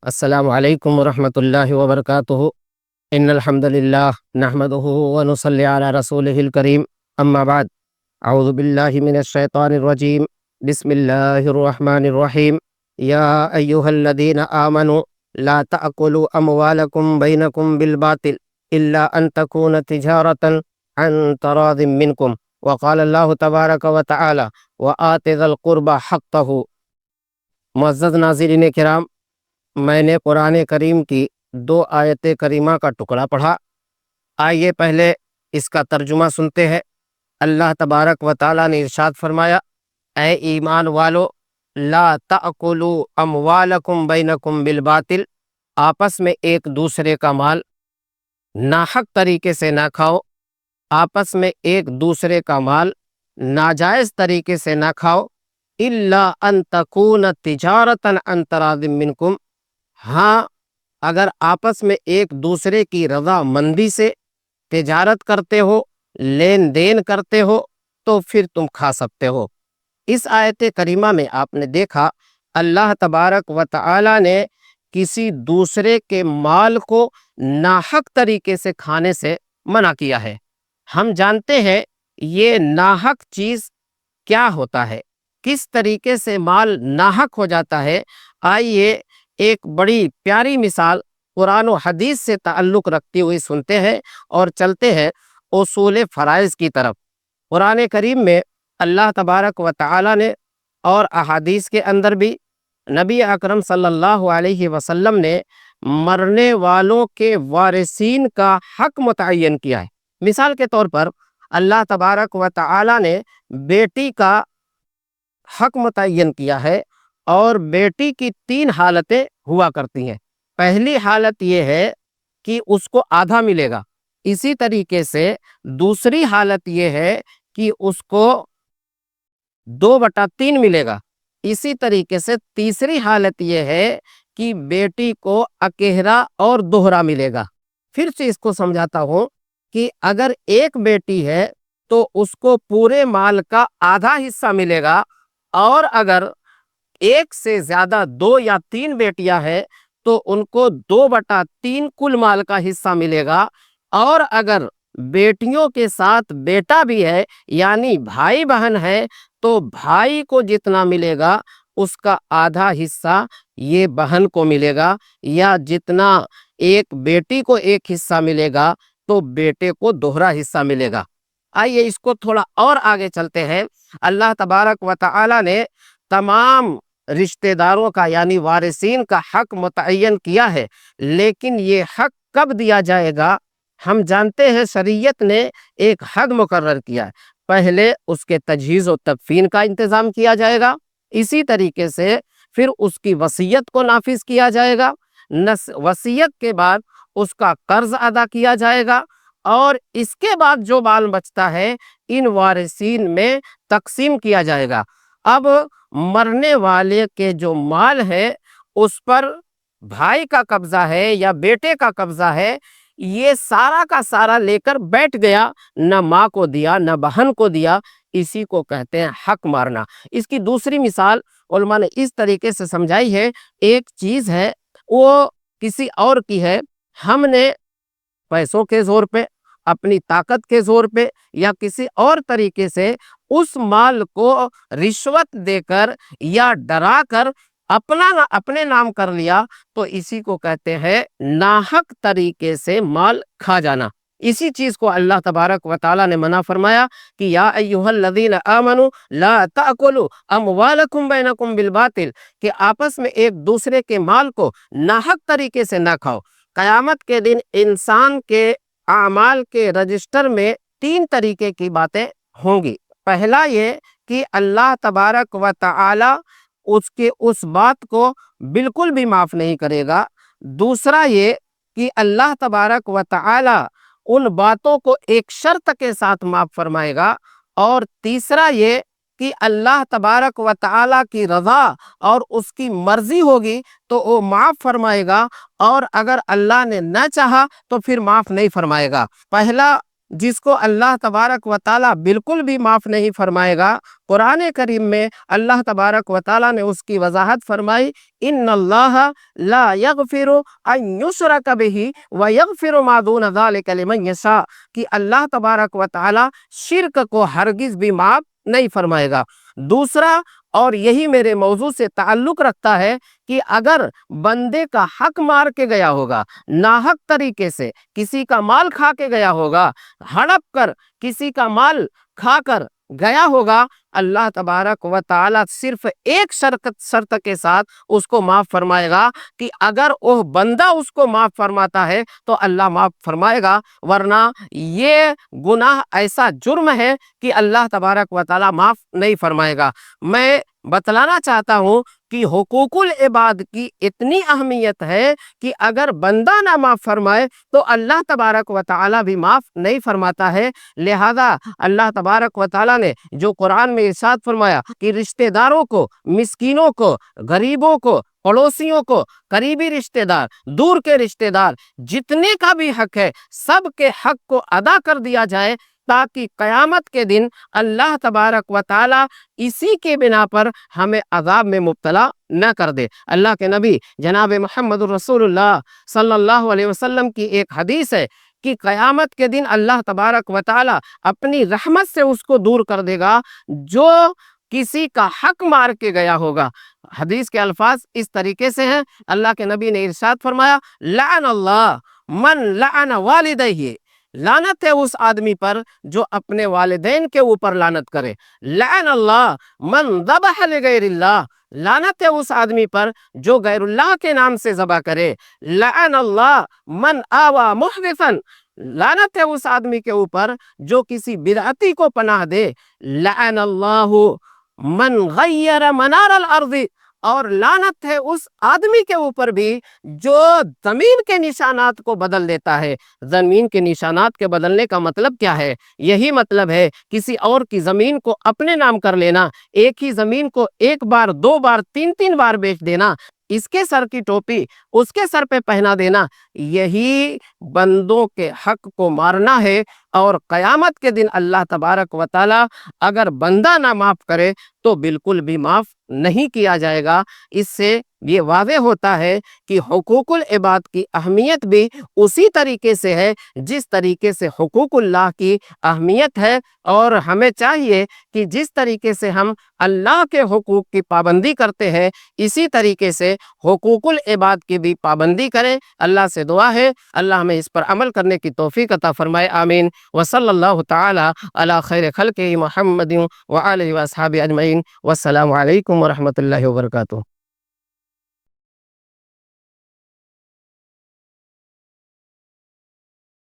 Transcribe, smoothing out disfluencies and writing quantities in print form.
السلام علیکم ورحمۃ اللہ وبرکاتہ۔ ان الحمد للہ نحمده ونصلی علی رسولہ الکریم، اما بعد، اعوذ باللہ من الشیطان الرجیم، بسم اللہ الرحمن الرحیم۔ یا ایہا الذین آمنوا لا تأکلوا اموالکم بینکم بالباطل الا ان تکون تجارتا عن تراض منکم، وقال اللہ تبارک وتعالی وآت ذی القربى حقہ۔ معزز ناظرین کرام، میں نے قرآن کریم کی 2 آیت کریمہ کا ٹکڑا پڑھا۔ آئیے پہلے اس کا ترجمہ سنتے ہیں۔ اللہ تبارک و تعالیٰ نے ارشاد فرمایا، اے ایمان والو، لا تأکلوا اموالکم بینکم بالباطل، آپس میں ایک دوسرے کا مال ناحق طریقے سے نہ کھاؤ، آپس میں ایک دوسرے کا مال ناجائز طریقے سے نہ کھاؤ، الا ان تکون تجارتا عن تراض منکم، ہاں اگر آپس میں ایک دوسرے کی رضا مندی سے تجارت کرتے ہو، لین دین کرتے ہو، تو پھر تم کھا سکتے ہو۔ اس آیت کریمہ میں آپ نے دیکھا اللہ تبارک و تعالی نے کسی دوسرے کے مال کو ناحق طریقے سے کھانے سے منع کیا ہے۔ ہم جانتے ہیں یہ ناحق چیز کیا ہوتا ہے، کس طریقے سے مال ناحق ہو جاتا ہے۔ آئیے ایک بڑی پیاری مثال قرآن و حدیث سے تعلق رکھتی ہوئی سنتے ہیں اور چلتے ہیں اصول فرائض کی طرف۔ قرآن کریم میں اللہ تبارک و تعالی نے اور احادیث کے اندر بھی نبی اکرم صلی اللہ علیہ وسلم نے مرنے والوں کے وارثین کا حق متعین کیا ہے۔ مثال کے طور پر اللہ تبارک و تعالی نے بیٹی کا حق متعین کیا ہے، اور بیٹی کی 3 حالتیں ہوا کرتی ہیں۔ پہلی حالت یہ ہے کہ اس کو آدھا ملے گا، اسی طریقے سے دوسری حالت یہ ہے کہ اس کو 2/3 ملے گا، اسی طریقے سے تیسری حالت یہ ہے کہ بیٹی کو اکیہرا اور دوہرا ملے گا۔ پھر سے اس کو سمجھاتا ہوں کہ اگر ایک بیٹی ہے تو اس کو پورے مال کا آدھا حصہ ملے گا، اور اگر ایک سے زیادہ 2 یا 3 بیٹیاں ہیں تو ان کو 2/3 کل مال کا حصہ ملے گا، اور اگر بیٹیوں کے ساتھ بیٹا بھی ہے یعنی بھائی بہن ہے تو بھائی کو جتنا ملے گا اس کا آدھا حصہ یہ بہن کو ملے گا، یا جتنا ایک بیٹی کو ایک حصہ ملے گا تو بیٹے کو دوہرا حصہ ملے گا۔ آئیے اس کو تھوڑا اور آگے چلتے ہیں۔ اللہ تبارک و تعالی نے تمام رشتہ داروں کا یعنی وارثین کا حق متعین کیا ہے، لیکن یہ حق کب دیا جائے گا؟ ہم جانتے ہیں شریعت نے ایک حد مقرر کیا ہے، پہلے اس کے تجہیز و تکفین کا انتظام کیا جائے گا، اسی طریقے سے پھر اس کی وصیت کو نافذ کیا جائے گا، وصیت کے بعد اس کا قرض ادا کیا جائے گا، اور اس کے بعد جو مال بچتا ہے ان وارثین میں تقسیم کیا جائے گا۔ اب مرنے والے کے جو مال ہے اس پر بھائی کا قبضہ ہے یا بیٹے کا قبضہ ہے، یہ سارا کا سارا لے کر بیٹھ گیا، نہ ماں کو دیا نہ بہن کو دیا، اسی کو کہتے ہیں حق مارنا۔ اس کی دوسری مثال علماء نے اس طریقے سے سمجھائی ہے، ایک چیز ہے وہ کسی اور کی ہے، ہم نے پیسوں کے زور پہ، اپنی طاقت کے زور پہ یا کسی اور طریقے سے اس مال کو رشوت دے کر یا ڈرا کر اپنے نام کر لیا، تو اسی کو کہتے ہیں ناحق طریقے سے مال کھا جانا۔ اسی چیز کو اللہ تبارک و تعالی نے منع فرمایا کہ یا ایھا الذین آمنوا لا تأکلوا اموالکم بینکم بالباطل، کہ آپس میں ایک دوسرے کے مال کو ناحق طریقے سے نہ کھاؤ۔ قیامت کے دن انسان کے اعمال کے رجسٹر میں 3 طریقے کی باتیں ہوں گی۔ پہلا یہ کہ اللہ تبارک و تعالی اس بات کو بالکل بھی معاف نہیں کرے گا۔ دوسرا یہ کہ اللہ تبارک و تعالی ان باتوں کو ایک شرط کے ساتھ معاف فرمائے گا۔ اور تیسرا یہ کہ اللہ تبارک و تعالی کی رضا اور اس کی مرضی ہوگی تو وہ معاف فرمائے گا، اور اگر اللہ نے نہ چاہا تو پھر معاف نہیں فرمائے گا۔ پہلا جس کو اللہ تبارک و تعالیٰ بالکل بھی معاف نہیں فرمائے گا، قرآن کریم میں اللہ تبارک و تعالیٰ نے اس کی وضاحت فرمائی، ان اللہ لا یغفر ان یشرک بہ ویغفر ما دون ذلک لمن یشاء، کہ اللہ تبارک و تعالیٰ شرک کو ہرگز بھی معاف نہیں فرمائے گا۔ دوسرا، اور یہی میرے موضوع سے تعلق رکھتا ہے، کہ اگر بندے کا حق مار کے گیا ہوگا، ناحق طریقے سے کسی کا مال کھا کے گیا ہوگا، ہڑپ کر کسی کا مال کھا کر گیا ہوگا، اللہ تبارک و تعالیٰ صرف ایک شرط کے ساتھ اس کو معاف فرمائے گا، کہ اگر وہ بندہ اس کو معاف فرماتا ہے تو اللہ معاف فرمائے گا، ورنہ یہ گناہ ایسا جرم ہے کہ اللہ تبارک و تعالیٰ معاف نہیں فرمائے گا۔ میں بتلانا چاہتا ہوں کہ حقوق العباد کی اتنی اہمیت ہے کہ اگر بندہ نہ معاف فرمائے تو اللہ تبارک و تعالیٰ بھی معاف نہیں فرماتا ہے۔ لہذا اللہ تبارک و تعالیٰ نے جو قرآن میں ارشاد فرمایا کہ رشتہ داروں کو، مسکینوں کو، غریبوں کو، پڑوسیوں کو، قریبی رشتہ دار، دور کے رشتہ دار، جتنے کا بھی حق ہے سب کے حق کو ادا کر دیا جائے، تاکہ قیامت کے دن اللہ تبارک و تعالیٰ اسی کے بنا پر ہمیں عذاب میں مبتلا نہ کر دے۔ اللہ کے نبی جناب محمد رسول اللہ صلی اللہ علیہ وسلم کی ایک حدیث ہے کہ قیامت کے دن اللہ تبارک و تعالیٰ اپنی رحمت سے اس کو دور کر دے گا جو کسی کا حق مار کے گیا ہوگا۔ حدیث کے الفاظ اس طریقے سے ہیں، اللہ کے نبی نے ارشاد فرمایا، لعن اللہ من لعن والدیہ، لعنت ہے اس آدمی پر جو اپنے والدین کے اوپر لعنت کرے۔ لعن اللہ من ذبح لغیر اللہ، لعنت ہے اس آدمی پر جو غیر اللہ کے نام سے ذبح کرے۔ لعن اللہ من آوى محدثا، لعنت ہے اس آدمی کے اوپر جو کسی بدعتی کو پناہ دے۔ لعن اللہ من غیر منار الارض، اور لعنت ہے اس آدمی کے اوپر بھی جو زمین کے نشانات کو بدل دیتا ہے۔ زمین کے نشانات کے بدلنے کا مطلب کیا ہے؟ یہی مطلب ہے کسی اور کی زمین کو اپنے نام کر لینا، ایک ہی زمین کو ایک بار، دو بار، تین بار بیچ دینا، اس کے سر کی ٹوپی اس کے سر پہ پہنا دینا، یہی بندوں کے حق کو مارنا ہے۔ اور قیامت کے دن اللہ تبارک و تعالی اگر بندہ نہ معاف کرے تو بالکل بھی معاف نہیں کیا جائے گا۔ اس سے یہ واضح ہوتا ہے کہ حقوق العباد کی اہمیت بھی اسی طریقے سے ہے جس طریقے سے حقوق اللہ کی اہمیت ہے، اور ہمیں چاہیے کہ جس طریقے سے ہم اللہ کے حقوق کی پابندی کرتے ہیں اسی طریقے سے حقوق العباد کی بھی پابندی کریں۔ اللہ سے دعا ہے اللہ ہمیں اس پر عمل کرنے کی توفیق عطا فرمائے، آمین۔ وصلی اللہ تعالی علی خیر خلقہ محمد وآلہ واصحابہ اجمعین، والسلام علیکم ورحمۃ اللہ وبرکاتہ۔